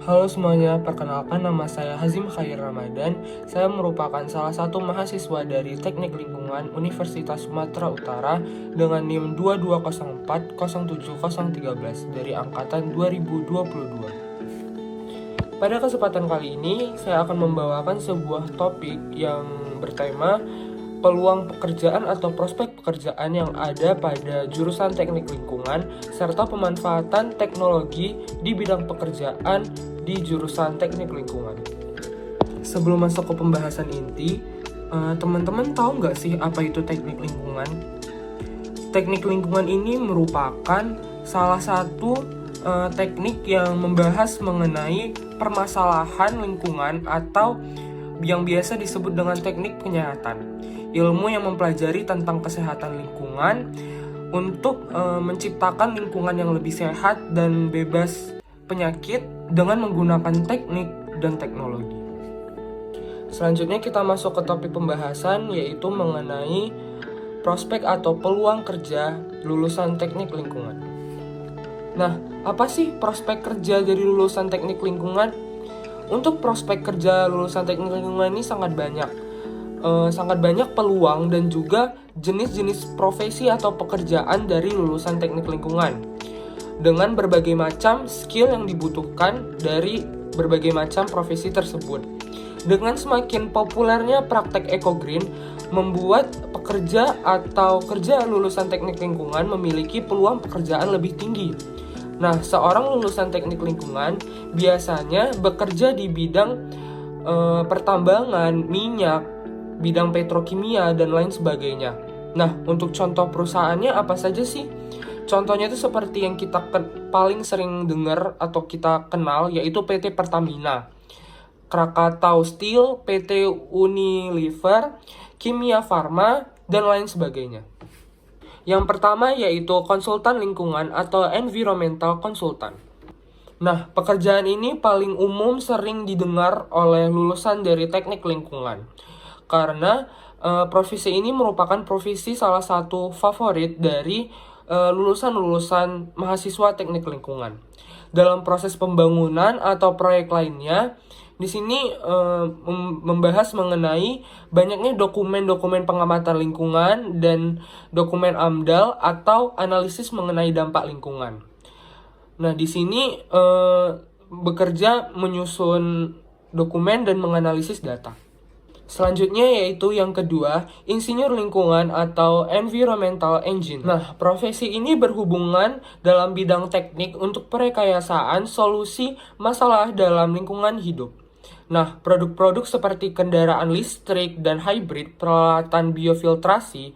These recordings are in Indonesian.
Halo semuanya, perkenalkan nama saya Hazim Khair Ramadan. Saya merupakan salah satu mahasiswa dari Teknik Lingkungan Universitas Sumatera Utara dengan NIM 2204-07013 dari angkatan 2022. Pada kesempatan kali ini, saya akan membawakan sebuah topik yang bertema peluang pekerjaan atau prospek pekerjaan yang ada pada jurusan teknik lingkungan serta pemanfaatan teknologi di bidang pekerjaan di jurusan teknik lingkungan. Sebelum masuk ke pembahasan inti, teman-teman tahu nggak sih apa itu teknik lingkungan? Teknik lingkungan ini merupakan salah satu teknik yang membahas mengenai permasalahan lingkungan atau yang biasa disebut dengan teknik penyehatan. Ilmu yang mempelajari tentang kesehatan lingkungan untuk menciptakan lingkungan yang lebih sehat dan bebas penyakit dengan menggunakan teknik dan teknologi. Selanjutnya kita masuk ke topik pembahasan, yaitu mengenai prospek atau peluang kerja lulusan teknik lingkungan. Nah, apa sih prospek kerja dari lulusan teknik lingkungan? Untuk prospek kerja lulusan teknik lingkungan ini sangat banyak peluang dan juga jenis-jenis profesi atau pekerjaan dari lulusan teknik lingkungan dengan berbagai macam skill yang dibutuhkan dari berbagai macam profesi tersebut. Dengan semakin populernya praktek eco-green membuat pekerja atau kerja lulusan teknik lingkungan memiliki peluang pekerjaan lebih tinggi. Nah, seorang lulusan teknik lingkungan biasanya bekerja di bidang pertambangan, minyak, bidang petrokimia, dan lain sebagainya. Nah, untuk contoh perusahaannya apa saja sih? Contohnya itu seperti yang kita paling sering dengar atau kita kenal, yaitu PT Pertamina, Krakatau Steel, PT Unilever, Kimia Farma, dan lain sebagainya. Yang pertama yaitu konsultan lingkungan atau environmental consultant. Nah, pekerjaan ini paling umum sering didengar oleh lulusan dari teknik lingkungan. Karena profesi ini merupakan profesi salah satu favorit dari lulusan-lulusan mahasiswa teknik lingkungan. Dalam proses pembangunan atau proyek lainnya, di sini membahas mengenai banyaknya dokumen-dokumen pengamatan lingkungan dan dokumen AMDAL atau analisis mengenai dampak lingkungan. Nah, di sini bekerja menyusun dokumen dan menganalisis data. Selanjutnya yaitu yang kedua, insinyur lingkungan atau environmental engineer. Nah, profesi ini berhubungan dalam bidang teknik untuk perekayasaan solusi masalah dalam lingkungan hidup. Nah, produk-produk seperti kendaraan listrik dan hybrid, peralatan biofiltrasi,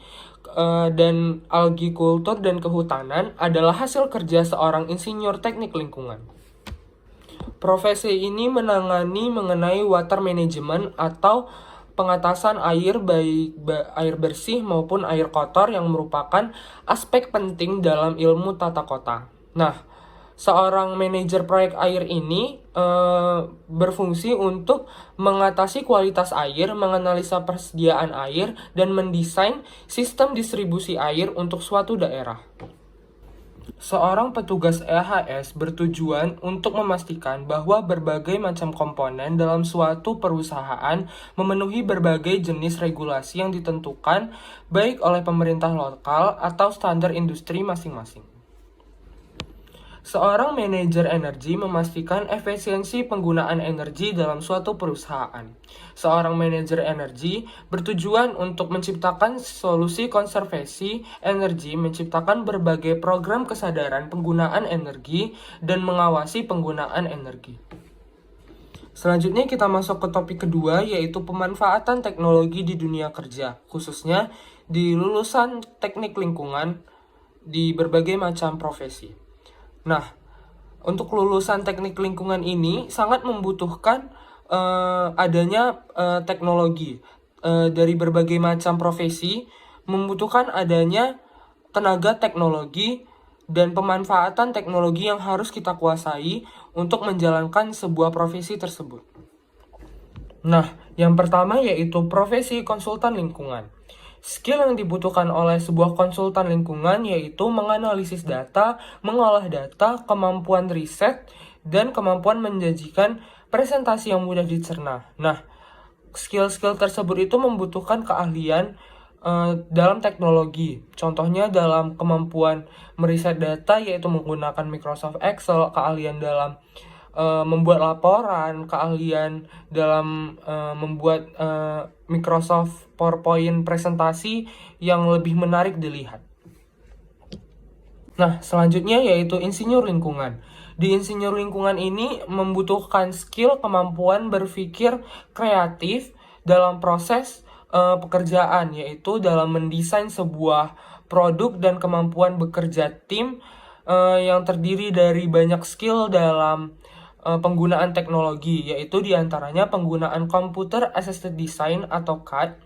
dan algikultur dan kehutanan adalah hasil kerja seorang insinyur teknik lingkungan. Profesi ini menangani mengenai water management atau pengatasan air baik air bersih maupun air kotor yang merupakan aspek penting dalam ilmu tata kota. Nah, seorang manajer proyek air ini berfungsi untuk mengatasi kualitas air, menganalisa persediaan air, dan mendesain sistem distribusi air untuk suatu daerah. Seorang petugas EHS bertujuan untuk memastikan bahwa berbagai macam komponen dalam suatu perusahaan memenuhi berbagai jenis regulasi yang ditentukan baik oleh pemerintah lokal atau standar industri masing-masing. Seorang manajer energi memastikan efisiensi penggunaan energi dalam suatu perusahaan. Seorang manajer energi bertujuan untuk menciptakan solusi konservasi energi, menciptakan berbagai program kesadaran penggunaan energi, dan mengawasi penggunaan energi. Selanjutnya kita masuk ke topik kedua, yaitu pemanfaatan teknologi di dunia kerja, khususnya di lulusan teknik lingkungan di berbagai macam profesi. Nah, untuk lulusan teknik lingkungan ini sangat membutuhkan adanya teknologi dari berbagai macam profesi, membutuhkan adanya tenaga teknologi dan pemanfaatan teknologi yang harus kita kuasai untuk menjalankan sebuah profesi tersebut. Nah, yang pertama yaitu profesi konsultan lingkungan. Skill yang dibutuhkan oleh sebuah konsultan lingkungan yaitu menganalisis data, mengolah data, kemampuan riset, dan kemampuan menjanjikan presentasi yang mudah dicerna. Nah, skill-skill tersebut itu membutuhkan keahlian dalam teknologi. Contohnya dalam kemampuan meriset data, yaitu menggunakan Microsoft Excel, keahlian dalam membuat laporan, keahlian dalam membuat Microsoft PowerPoint presentasi yang lebih menarik dilihat. Nah, selanjutnya yaitu insinyur lingkungan. Di insinyur lingkungan ini membutuhkan skill kemampuan berpikir kreatif dalam proses pekerjaan, yaitu dalam mendesain sebuah produk dan kemampuan bekerja tim yang terdiri dari banyak skill dalam penggunaan teknologi, yaitu diantaranya penggunaan Computer Assisted Design atau CAD,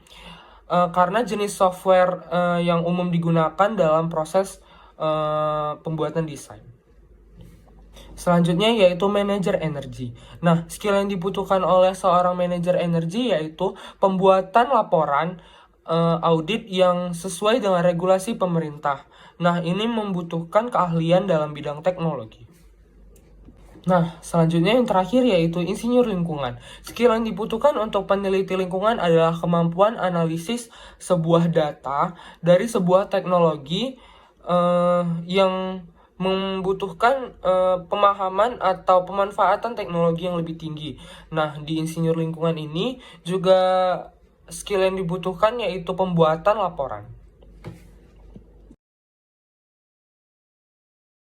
karena jenis software yang umum digunakan dalam proses pembuatan desain. Selanjutnya yaitu manajer energi. Nah, skill yang dibutuhkan oleh seorang manajer energi yaitu pembuatan laporan audit yang sesuai dengan regulasi pemerintah. Nah, ini membutuhkan keahlian dalam bidang teknologi. Nah, selanjutnya yang terakhir yaitu insinyur lingkungan. Skill yang dibutuhkan untuk peneliti lingkungan adalah kemampuan analisis sebuah data dari sebuah teknologi yang membutuhkan pemahaman atau pemanfaatan teknologi yang lebih tinggi. Nah, di insinyur lingkungan ini juga skill yang dibutuhkan yaitu pembuatan laporan.